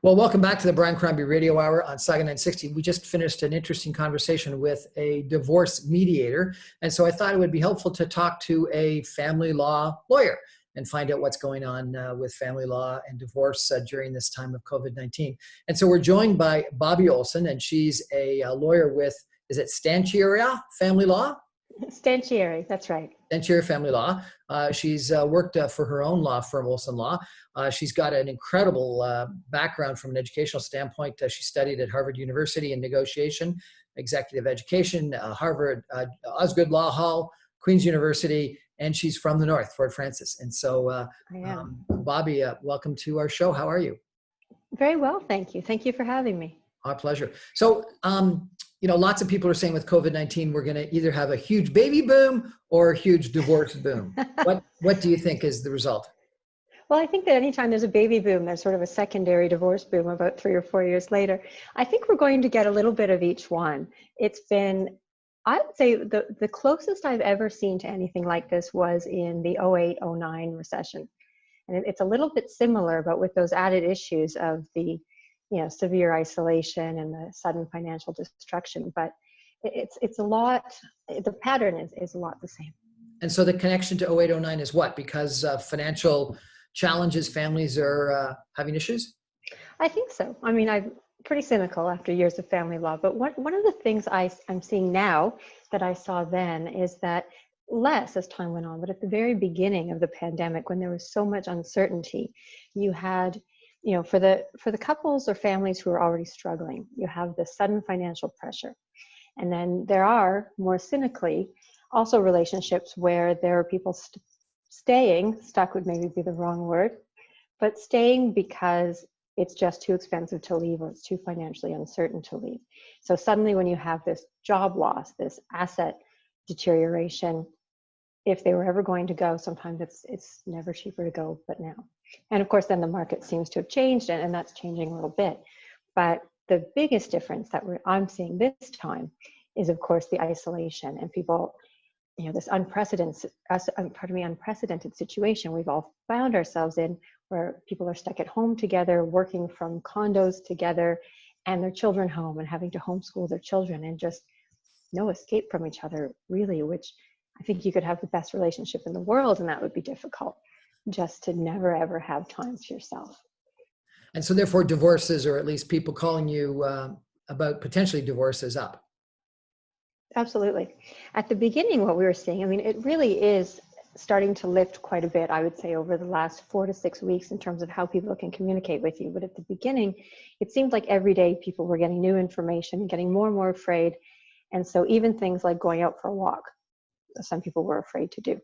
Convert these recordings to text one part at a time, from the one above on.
Well, welcome back to the Brian Crombie Radio Hour on Saga 960. We just finished an interesting conversation with a divorce mediator. And so I thought it would be helpful to talk to a family law lawyer and find out what's going on with family law and divorce during this time of COVID-19. And so we're joined by Bobbie Olsen, and she's a lawyer with, is it Stanchiera Family Law? Stanchieri, that's right. Stanchiera Family Law. She's worked for her own law firm, Olsen Law. She's got an incredible background from an educational standpoint. She studied at Harvard University in negotiation, executive education, Harvard, Osgood Law Hall, Queen's University, and she's from the North, Fort Francis. And so, Bobbie, welcome to our show. How are you? Very well, thank you. Thank you for having me. Our pleasure. So, lots of people are saying with COVID-19, we're going to either have a huge baby boom or a huge divorce boom. What do you think is the result? Well, I think that anytime there's a baby boom, there's sort of a secondary divorce boom about 3 or 4 years later. I think we're going to get a little bit of each one. It's been, I would say the closest I've ever seen to anything like this was in the 08-09 recession. And it's a little bit similar, but with those added issues of the severe isolation and the sudden financial destruction. But it's a lot, the pattern is a lot the same. And so the connection to 08-09 is what? Because financial challenges, families are having issues? I think so. I mean, I'm pretty cynical after years of family law, but one of the things I'm seeing now that I saw then is that less as time went on, but at the very beginning of the pandemic, when there was so much uncertainty, you had, for the couples or families who are already struggling, you have the sudden financial pressure. And then there are, more cynically, also relationships where there are people stuck would maybe be the wrong word, but staying because it's just too expensive to leave or it's too financially uncertain to leave. So suddenly when you have this job loss, this asset deterioration, if they were ever going to go, sometimes it's never cheaper to go, but now. And of course, then the market seems to have changed, and that's changing a little bit. But the biggest difference that I'm seeing this time is, of course, the isolation and people, this unprecedented situation we've all found ourselves in, where people are stuck at home together, working from condos together, and their children home and having to homeschool their children, and just no escape from each other, really, which I think you could have the best relationship in the world, and that would be difficult, just to never, ever have time to yourself. And so therefore divorces, or at least people calling you about potentially divorces, up. Absolutely. At the beginning, what we were seeing, I mean, it really is starting to lift quite a bit, I would say, over the last 4 to 6 weeks in terms of how people can communicate with you. But at the beginning, it seemed like every day people were getting new information, getting more and more afraid. And so even things like going out for a walk, some people were afraid to do,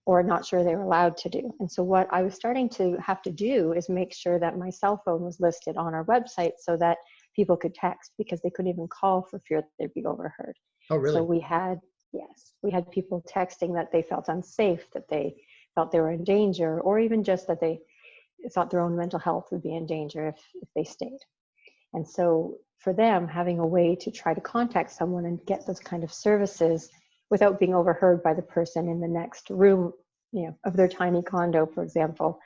or not sure they were allowed to do. And so what I was starting to have to do is make sure that my cell phone was listed on our website so that people could text, because they couldn't even call for fear that they'd be overheard. Oh, really? So we had people texting that they felt unsafe, that they felt they were in danger, or even just that they thought their own mental health would be in danger if they stayed. And so for them, having a way to try to contact someone and get those kind of services without being overheard by the person in the next room, of their tiny condo, for example,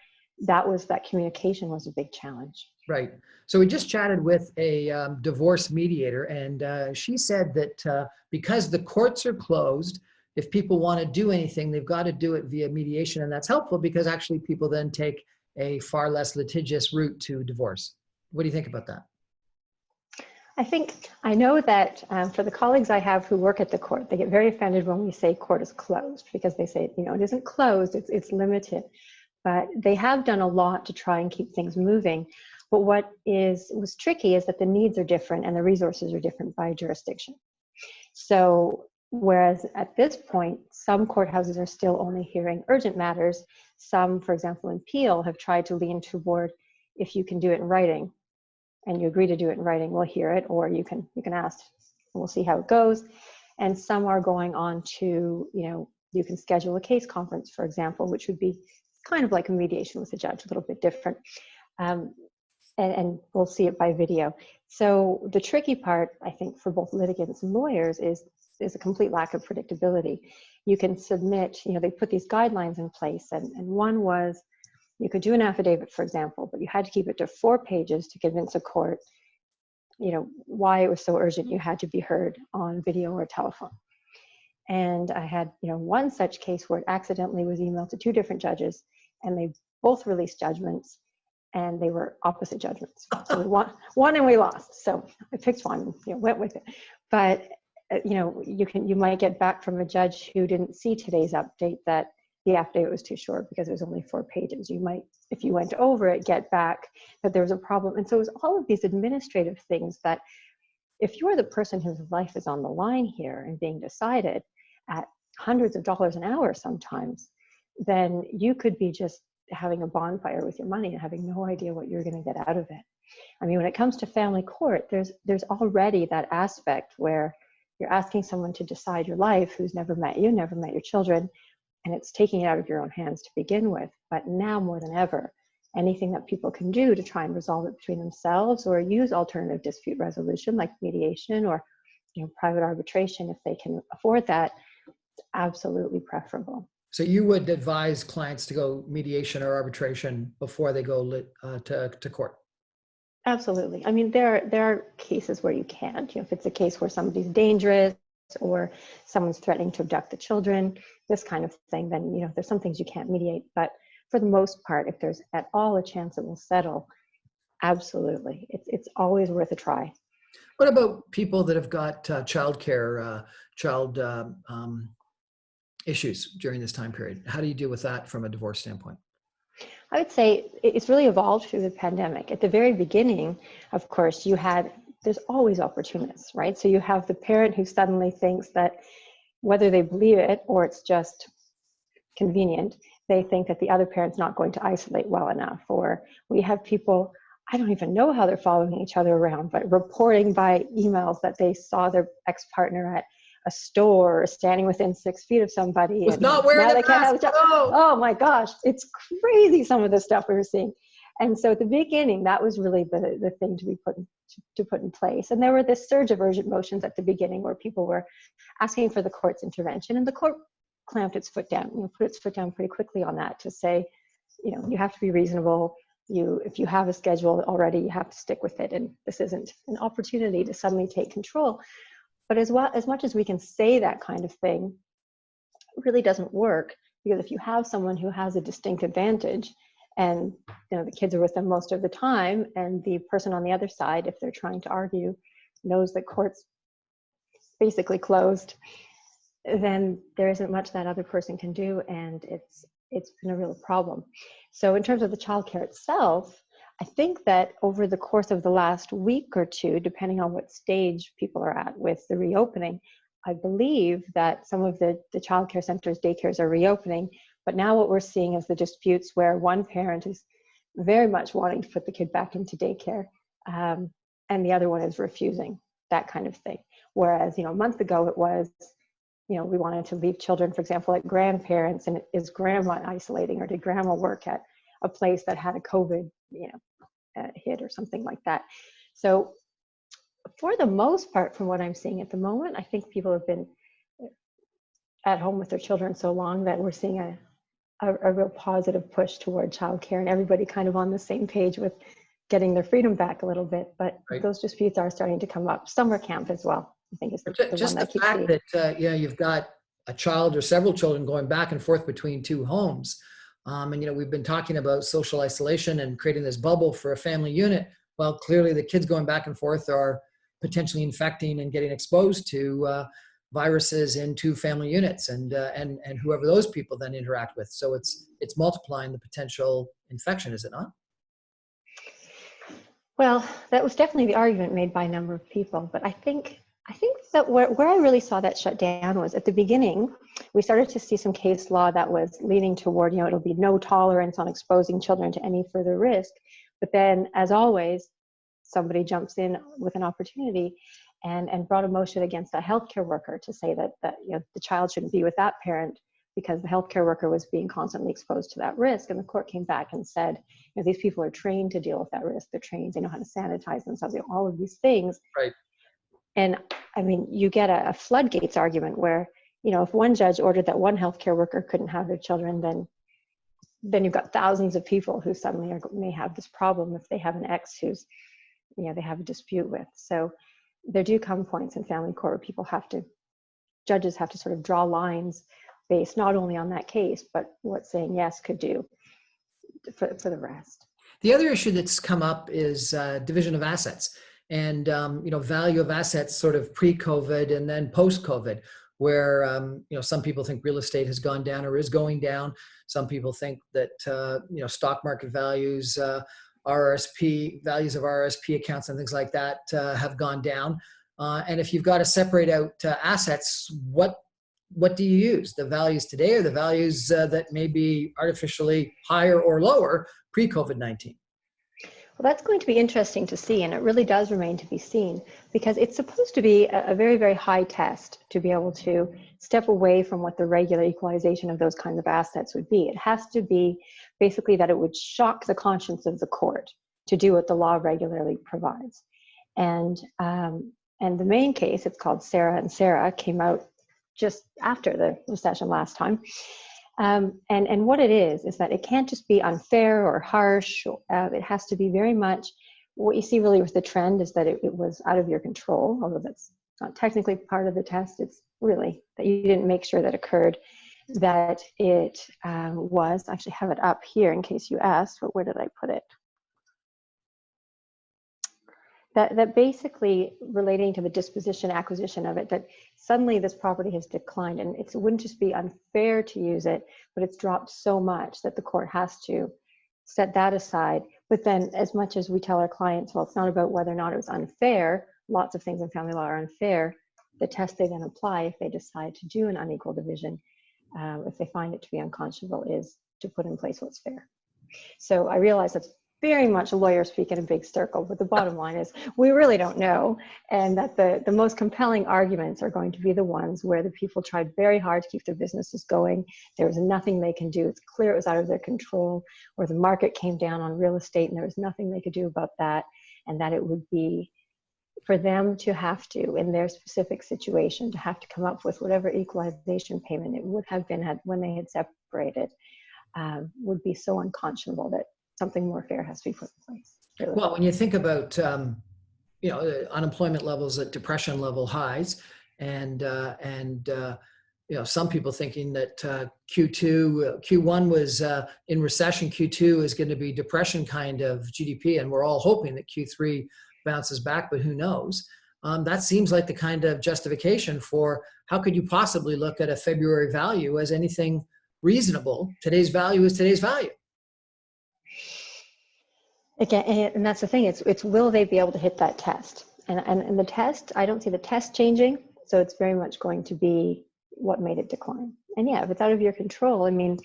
that communication was a big challenge. Right. So we just chatted with a divorce mediator, and she said that because the courts are closed, if people want to do anything, they've got to do it via mediation. And that's helpful because actually people then take a far less litigious route to divorce. What do you think about that? I know that for the colleagues I have who work at the court, they get very offended when we say court is closed, because they say, it isn't closed, it's limited. But they have done a lot to try and keep things moving. But what was tricky is that the needs are different and the resources are different by jurisdiction. So whereas at this point, some courthouses are still only hearing urgent matters, some, for example, in Peel, have tried to lean toward, if you can do it in writing, and you agree to do it in writing, we'll hear it, or you can ask, and we'll see how it goes. And some are going on to, you can schedule a case conference, for example, which would be kind of like a mediation with a judge, a little bit different. And we'll see it by video. So the tricky part, I think, for both litigants and lawyers is a complete lack of predictability. You can submit, they put these guidelines in place, and one was You could do an affidavit, for example, but you had to keep it to 4 pages to convince a court, why it was so urgent you had to be heard on video or telephone. And I had, one such case where it accidentally was emailed to 2 different judges, and they both released judgments, and they were opposite judgments. So we won and we lost. So I picked one and went with it. But you might get back from a judge who didn't see today's update that the affidavit was too short because it was only 4 pages. You might, if you went over it, get back that there was a problem. And so it was all of these administrative things that, if you're the person whose life is on the line here and being decided at hundreds of dollars an hour sometimes, then you could be just having a bonfire with your money and having no idea what you're going to get out of it. I mean, when it comes to family court, there's already that aspect where you're asking someone to decide your life who's never met you, never met your children, and it's taking it out of your own hands to begin with. But now more than ever, anything that people can do to try and resolve it between themselves or use alternative dispute resolution like mediation or private arbitration, if they can afford that, it's absolutely preferable. So you would advise clients to go mediation or arbitration before they go to court? Absolutely. I mean, there are cases where you can't. If it's a case where somebody's dangerous or someone's threatening to abduct the children, this kind of thing, then there's some things you can't mediate. But for the most part, if there's at all a chance it will settle, absolutely, it's always worth a try. What about people that have got child issues during this time period? How do you deal with that from a divorce standpoint? I would say it's really evolved through the pandemic. At the very beginning, of course, there's always opportunists, right? So you have the parent who suddenly thinks that, whether they believe it or it's just convenient, they think that the other parent's not going to isolate well enough. Or we have people, I don't even know how they're following each other around, but reporting by emails that they saw their ex-partner at a store standing within 6 feet of somebody. Was not wearing a mask. Oh my gosh, it's crazy, some of the stuff we were seeing. And so at the beginning, that was really the thing to be put in place. And there were this surge of urgent motions at the beginning where people were asking for the court's intervention, and the court clamped its foot down, put its foot down pretty quickly on that to say, you have to be reasonable. If you have a schedule already, you have to stick with it. And this isn't an opportunity to suddenly take control. But as much as we can say that kind of thing, it really doesn't work, because if you have someone who has a distinct advantage and the kids are with them most of the time, and the person on the other side, if they're trying to argue, knows that court's basically closed, then there isn't much that other person can do, and it's been a real problem. So in terms of the childcare itself, I think that over the course of the last week or two, depending on what stage people are at with the reopening, I believe that some of the childcare centers, daycares are reopening. But now what we're seeing is the disputes where one parent is very much wanting to put the kid back into daycare, and the other one is refusing, that kind of thing. Whereas, a month ago it was, we wanted to leave children, for example, at grandparents, and is grandma isolating, or did grandma work at a place that had a COVID, hit or something like that. So for the most part, from what I'm seeing at the moment, I think people have been at home with their children so long that we're seeing a real positive push toward childcare, and everybody kind of on the same page with getting their freedom back a little bit. But right, those disputes are starting to come up. Summer camp as well, I think, is the just one that the fact that you've got a child or several children going back and forth between 2 homes. And we've been talking about social isolation and creating this bubble for a family unit. Well, clearly the kids going back and forth are potentially infecting and getting exposed to viruses in 2 family units, and whoever those people then interact with. So it's multiplying the potential infection, is it not? Well, that was definitely the argument made by a number of people, but I think that where I really saw that shut down was at the beginning. We started to see some case law that was leaning toward, it'll be no tolerance on exposing children to any further risk. But then, as always, somebody jumps in with an opportunity and brought a motion against a healthcare worker to say that the child shouldn't be with that parent because the healthcare worker was being constantly exposed to that risk. And the court came back and said, these people are trained to deal with that risk. They're trained, they know how to sanitize themselves, all of these things. Right. And I mean, you get a floodgates argument where, if one judge ordered that one healthcare worker couldn't have their children, then then you've got thousands of people who suddenly may have this problem if they have an ex who's, they have a dispute with. So there do come points in family court where judges have to sort of draw lines based not only on that case, but what saying yes could do for the rest. The other issue that's come up is division of assets and, value of assets sort of pre-COVID and then post-COVID, where, some people think real estate has gone down or is going down. Some people think that, stock market values, RRSP, values of RRSP accounts and things like that have gone down. And if you've got to separate out assets, what do you use? The values today or the values that may be artificially higher or lower pre-COVID-19? Well, that's going to be interesting to see, and it really does remain to be seen, because it's supposed to be a very, very high test to be able to step away from what the regular equalization of those kinds of assets would be. It has to be basically that it would shock the conscience of the court to do what the law regularly provides. And the main case, it's called Sarah and Sarah, came out just after the recession last time. And what it is that it can't just be unfair or harsh. It has to be very much, what you see really with the trend is that it was out of your control, although that's not technically part of the test. It's really that you didn't make sure that occurred, that it was, I actually have it up here in case you asked, but where did I put it? That basically relating to the disposition, acquisition of it, that suddenly this property has declined, and it wouldn't just be unfair to use it, but it's dropped so much that the court has to set that aside. But then, as much as we tell our clients, well, it's not about whether or not it was unfair, lots of things in family law are unfair, the test they then apply if they decide to do an unequal division, if they find it to be unconscionable, is to put in place what's fair. So I realize that's very much a lawyer speak in a big circle, but the bottom line is we really don't know, and that the most compelling arguments are going to be the ones where the people tried very hard to keep their businesses going. There was nothing they can do. It's clear it was out of their control, or the market came down on real estate and there was nothing they could do about that, and that it would be for them to have to, in their specific situation, to have to come up with whatever equalization payment it would have been had when they had separated, would be so unconscionable that something more fair has to be put in place. Really. Well, when you think about, unemployment levels at depression level highs, and some people thinking that Q1 was in recession, Q2 is going to be depression kind of GDP, and we're all hoping that Q3 bounces back, but who knows? That seems like the kind of justification for how could you possibly look at a February value as anything reasonable. Today's value is today's value. Again, and that's the thing, it's will they be able to hit that test? And the test, I don't see the test changing, so it's very much going to be what made it decline. And yeah, if it's out of your control, I mean,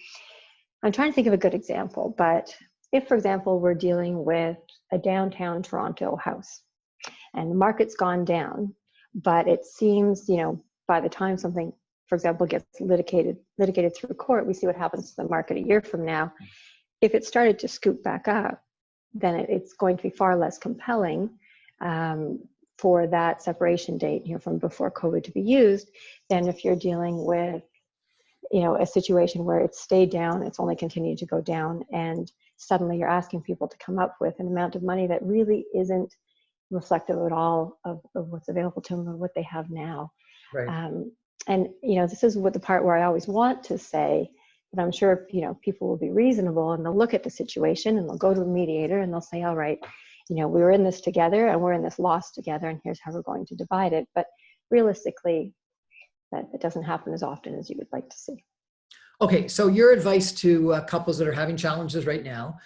I'm trying to think of a good example, but if, for example, we're dealing with a downtown Toronto house and the market's gone down, but it seems, by the time something, for example, gets litigated through court, we see what happens to the market a year from now. If it started to scoot back up, then it's going to be far less compelling for that separation date, from before COVID to be used, than if you're dealing with, a situation where it's stayed down, it's only continued to go down, and suddenly you're asking people to come up with an amount of money that really isn't reflective at all of what's available to them or what they have now. Right. And this is what the part where I always want to say, but I'm sure, people will be reasonable and they'll look at the situation and they'll go to a mediator and they'll say, all right, we were in this together and we're in this loss together and here's how we're going to divide it. But realistically, that it doesn't happen as often as you would like to see. Okay, so your advice to couples that are having challenges right now,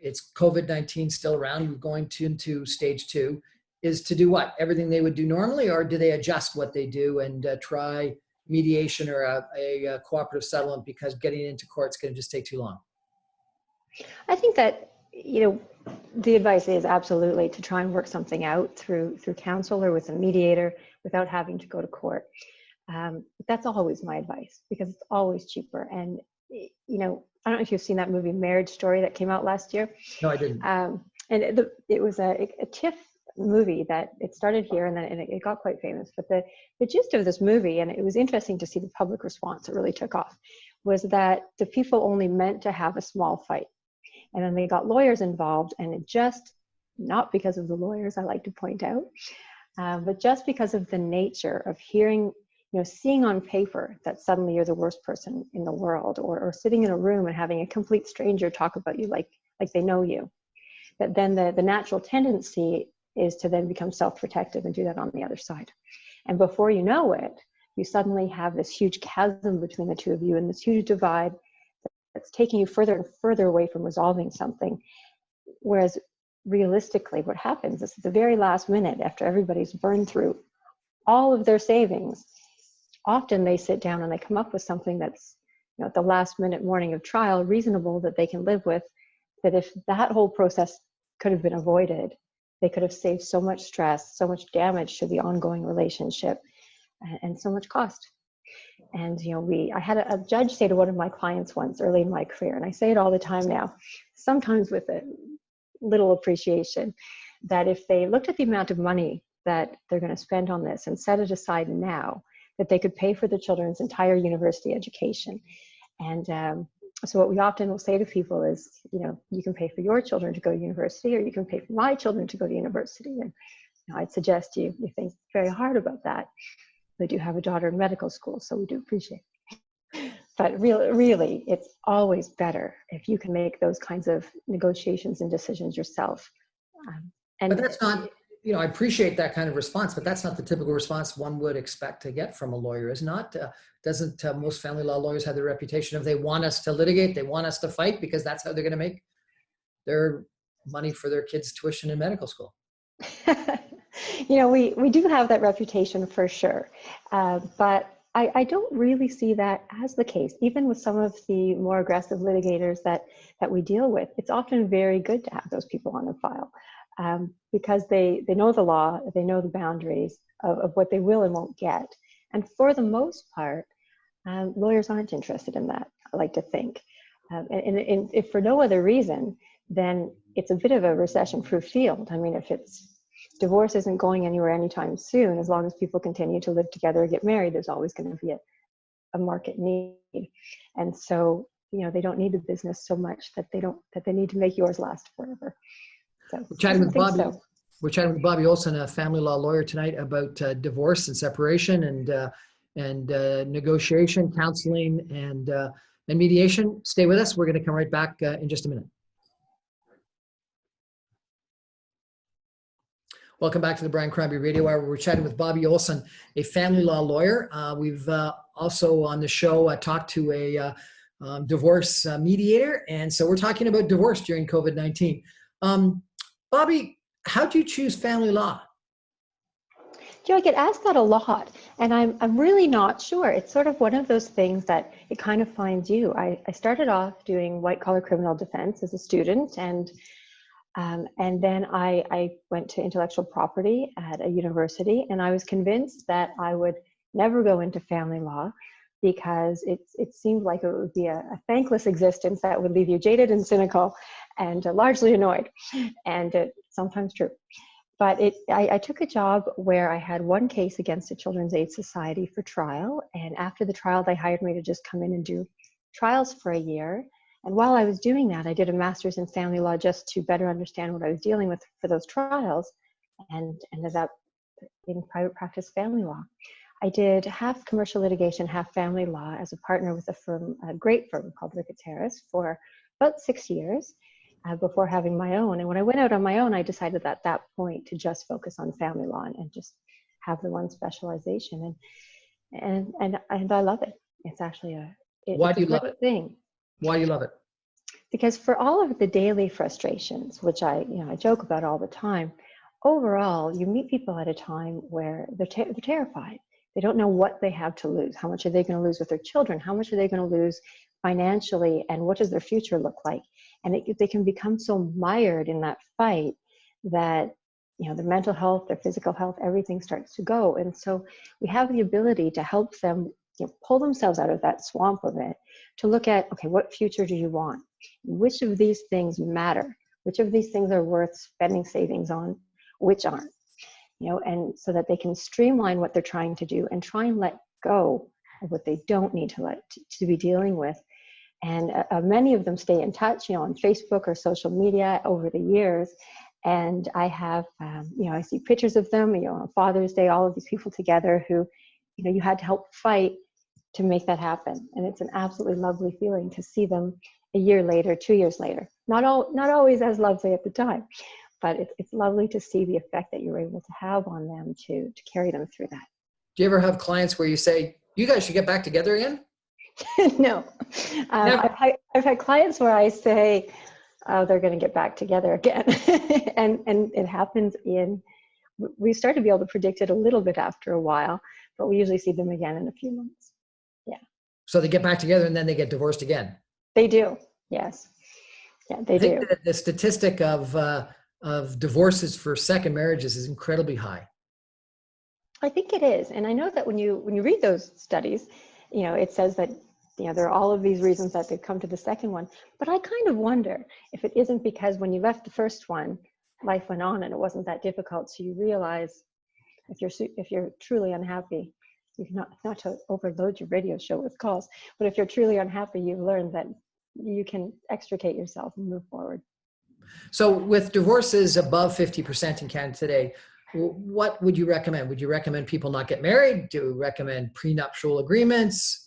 it's COVID-19 still around, we're going into stage 2, is to do what? Everything they would do normally, or do they adjust what they do and try mediation or a cooperative settlement, because getting into court is going to just take too long? I think that, the advice is absolutely to try and work something out through counsel or with a mediator without having to go to court. That's always my advice, because it's always cheaper. And, I don't know if you've seen that movie Marriage Story that came out last year. No, I didn't. And it was a TIFF movie that it started here and then it got quite famous. But the gist of this movie, and it was interesting to see the public response, it really took off, was that the people only meant to have a small fight. And then they got lawyers involved, and it just, not because of the lawyers, I like to point out, but just because of the nature of hearing, seeing on paper that suddenly you're the worst person in the world, or sitting in a room and having a complete stranger talk about you like they know you, that then the natural tendency is to then become self-protective and do that on the other side. And before you know it, you suddenly have this huge chasm between the two of you and this huge divide that's taking you further and further away from resolving something. Whereas realistically, what happens is at the very last minute, after everybody's burned through all of their savings, often they sit down and they come up with something that's, at the last minute morning of trial, reasonable, that they can live with, that if that whole process could have been avoided, they could have saved so much stress, so much damage to the ongoing relationship, and so much cost. And I had a judge say to one of my clients once early in my career, and I say it all the time now, sometimes with a little appreciation, that if they looked at the amount of money that they're going to spend on this and set it aside now, that they could pay for the children's entire university education. And so what we often will say to people is, you can pay for your children to go to university, or you can pay for my children to go to university. And I'd suggest you think very hard about that. I do have a daughter in medical school, so we do appreciate it. But really, it's always better if you can make those kinds of negotiations and decisions yourself. But that's not, I appreciate that kind of response, but that's not the typical response one would expect to get from a lawyer, is not? Doesn't most family law lawyers have the reputation of they want us to litigate, they want us to fight, because that's how they're going to make their money for their kids' tuition in medical school? We do have that reputation for sure, but I don't really see that as the case. Even with some of the more aggressive litigators that we deal with, it's often very good to have those people on the file, because they know the law, they know the boundaries of what they will and won't get. And for the most part, lawyers aren't interested in that, I like to think. And if for no other reason, then it's a bit of a recession-proof field. I mean, if divorce isn't going anywhere anytime soon, as long as people continue to live together or get married, there's always going to be a market need. And so, they don't need the business so much that they need to make yours last forever. So we're chatting with Bobbie. We're chatting with Bobbie Olsen, a family law lawyer, tonight about divorce and separation and negotiation, counseling, and mediation. Stay with us. We're going to come right back in just a minute. Welcome back to the Brian Crombie Radio Hour. We're chatting with Bobbie Olsen, a family law lawyer. We've also on the show talked to a divorce mediator, and so we're talking about divorce during COVID-19. Bobbie, how'd you choose family law? I get asked that a lot, and I'm really not sure. It's sort of one of those things that it kind of finds you. I started off doing white-collar criminal defense as a student, and then I went to intellectual property at a university, and I was convinced that I would never go into family law because it seemed like it would be a thankless existence that would leave you jaded and cynical and largely annoyed, and sometimes true. But I took a job where I had one case against the Children's Aid Society for trial, and after the trial, they hired me to just come in and do trials for a year. And while I was doing that, I did a master's in family law just to better understand what I was dealing with for those trials, and ended up in private practice family law. I did half commercial litigation, half family law as a partner with a great firm called Ricketts Harris for about 6 years before having my own. And when I went out on my own, I decided at that point to just focus on family law and just have the one specialization. And I love it. It's actually Why do you love it? Thing. Why do you love it? Because for all of the daily frustrations, which I joke about all the time, overall, you meet people at a time where they're terrified. They don't know what they have to lose. How much are they going to lose with their children? How much are they going to lose financially? And what does their future look like? And they can become so mired in that fight that their mental health, their physical health, everything starts to go. And so we have the ability to help them pull themselves out of that swamp of it, to look at, okay, what future do you want? Which of these things matter? Which of these things are worth spending savings on? Which aren't? And so that they can streamline what they're trying to do and try and let go of what they don't need to be dealing with. And many of them stay in touch, on Facebook or social media over the years. And I have, I see pictures of them, on Father's Day, all of these people together who, you had to help fight to make that happen. And it's an absolutely lovely feeling to see them a year later, 2 years later. Not always as lovely at the time, but it's lovely to see the effect that you're able to have on them to carry them through that. Do you ever have clients where you say, you guys should get back together again? No. I've had clients where I say, oh, they're going to get back together again. and it happens we start to be able to predict it a little bit after a while, but we usually see them again in a few months. Yeah. So they get back together and then they get divorced again? They do. Yes. Yeah, they do. The statistic of divorces for second marriages is incredibly high. I think it is. And I know that when you read those studies, it says that, there are all of these reasons that they've come to the second one. But I kind of wonder if it isn't because when you left the first one, life went on and it wasn't that difficult. So you realize if you're truly unhappy, you can not to overload your radio show with calls, but if you're truly unhappy, you've learned that you can extricate yourself and move forward. So with divorces above 50% in Canada today, what would you recommend? Would you recommend people not get married? Do you recommend prenuptial agreements?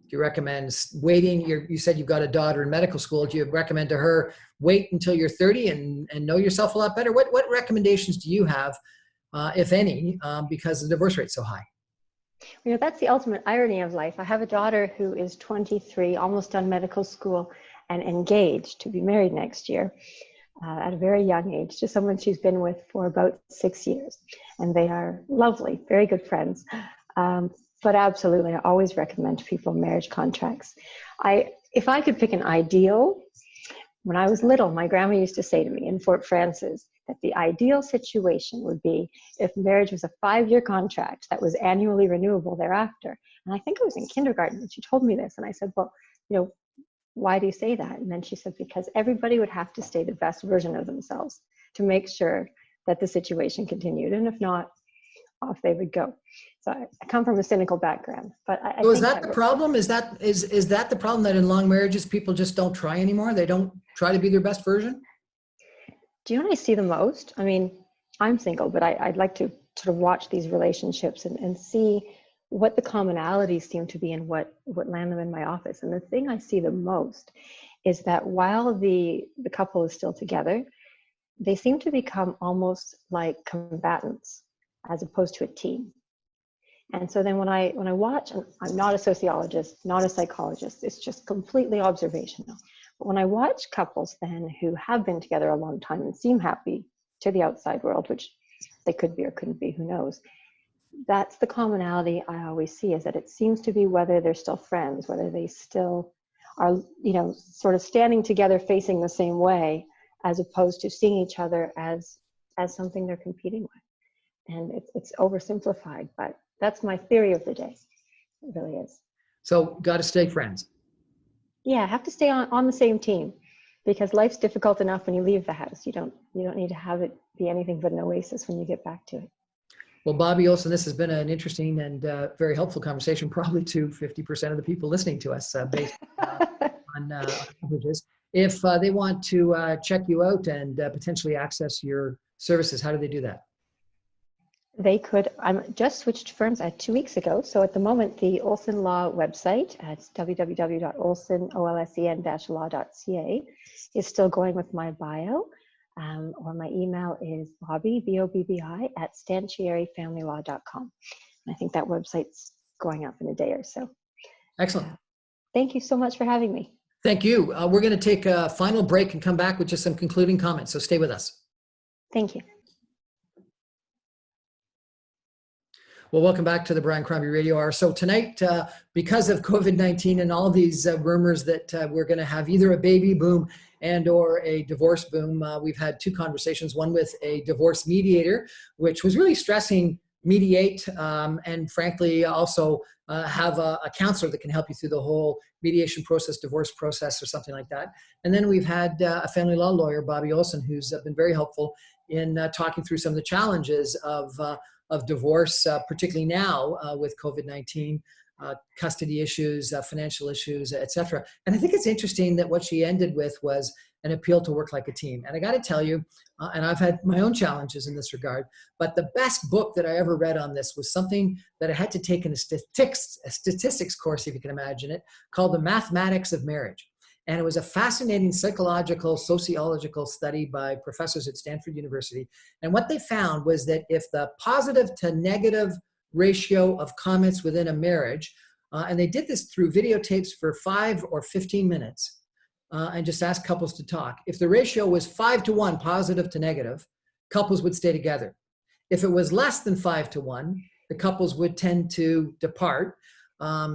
Do you recommend waiting? You said you've got a daughter in medical school. Do you recommend to her wait until you're 30 and know yourself a lot better? What recommendations do you have, if any, because the divorce rate's so high? That's the ultimate irony of life. I have a daughter who is 23, almost done medical school, and engaged to be married next year at a very young age to someone she's been with for about 6 years. And they are lovely, very good friends. But absolutely, I always recommend to people marriage contracts. If I could pick an ideal, when I was little, my grandma used to say to me in Fort Frances that the ideal situation would be if marriage was a 5-year contract that was annually renewable thereafter. And I think I was in kindergarten when she told me this. And I said, well, why do you say that? And then she said, because everybody would have to stay the best version of themselves to make sure that the situation continued. And if not, off they would go. So I come from a cynical background, but So is that the problem? Is that the problem, that in long marriages, people just don't try anymore? They don't try to be their best version? Do you know what I see the most? I mean, I'm single, but I'd like to sort of watch these relationships and see what the commonalities seem to be and what land them in my office. And the thing I see the most is that while the couple is still together, they seem to become almost like combatants as opposed to a team. And so then when I watch, and I'm not a sociologist, not a psychologist, it's just completely observational. But when I watch couples then who have been together a long time and seem happy to the outside world, which they could be or couldn't be, who knows, that's the commonality I always see, is that it seems to be whether they're still friends, whether they still are, sort of standing together facing the same way, as opposed to seeing each other as something they're competing with. And it's oversimplified, but that's my theory of the day. It really is. So got to stay friends. Yeah, have to stay on the same team, because life's difficult enough when you leave the house. You don't need to have it be anything but an oasis when you get back to it. Well, Bobbie Olsen, this has been an interesting and very helpful conversation, probably to 50% of the people listening to us based on averages. If they want to check you out and potentially access your services, how do they do that? They could. I'm just switched firms 2 weeks ago. So at the moment, the Olsen Law website at www.olsen-law.ca is still going with my bio, or my email is Bobbie, Bobbi, at stanchiarifamilylaw.com. And I think that website's going up in a day or so. Excellent. Thank you so much for having me. Thank you. We're going to take a final break and come back with just some concluding comments. So stay with us. Thank you. Well, welcome back to the Brian Crombie Radio Hour. So tonight, because of COVID-19 and all these rumors that we're going to have either a baby boom and or a divorce boom, we've had two conversations, one with a divorce mediator, which was really stressing mediate, and frankly, also have a counselor that can help you through the whole mediation process, divorce process, or something like that. And then we've had a family law lawyer, Bobbie Olsen, who's been very helpful in talking through some of the challenges of divorce, particularly now with COVID-19, custody issues, financial issues, etc. And I think it's interesting that what she ended with was an appeal to work like a team. And I got to tell you, and I've had my own challenges in this regard, but the best book that I ever read on this was something that I had to take in a statistics course, if you can imagine it, called The Mathematics of Marriage. And it was a fascinating psychological, sociological study by professors at Stanford University. And what they found was that if the positive to negative ratio of comments within a marriage, and they did this through videotapes for 5 or 15 minutes, and just asked couples to talk. If the ratio was 5-1, positive to negative, couples would stay together. If it was less than 5-1, the couples would tend to depart,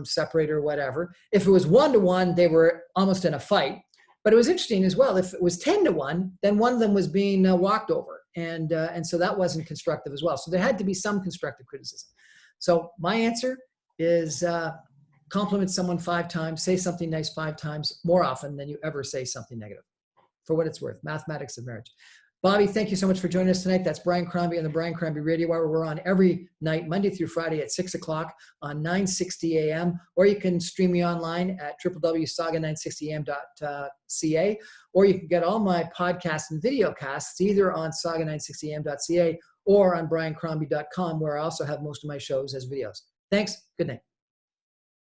separate or whatever. If it was 1-1, they were almost in a fight. But it was interesting as well. If it was 10-1, then one of them was being walked over. And so that wasn't constructive as well. So there had to be some constructive criticism. So my answer is compliment someone 5 times, say something nice 5 times more often than you ever say something negative, for what it's worth. Mathematics of marriage. Bobbie, thank you so much for joining us tonight. That's Brian Crombie on the Brian Crombie Radio Hour. We're on every night, Monday through Friday at 6 o'clock on 960 AM, or you can stream me online at www.saga960am.ca, or you can get all my podcasts and video casts either on saga960am.ca or on briancrombie.com, where I also have most of my shows as videos. Thanks. Good night.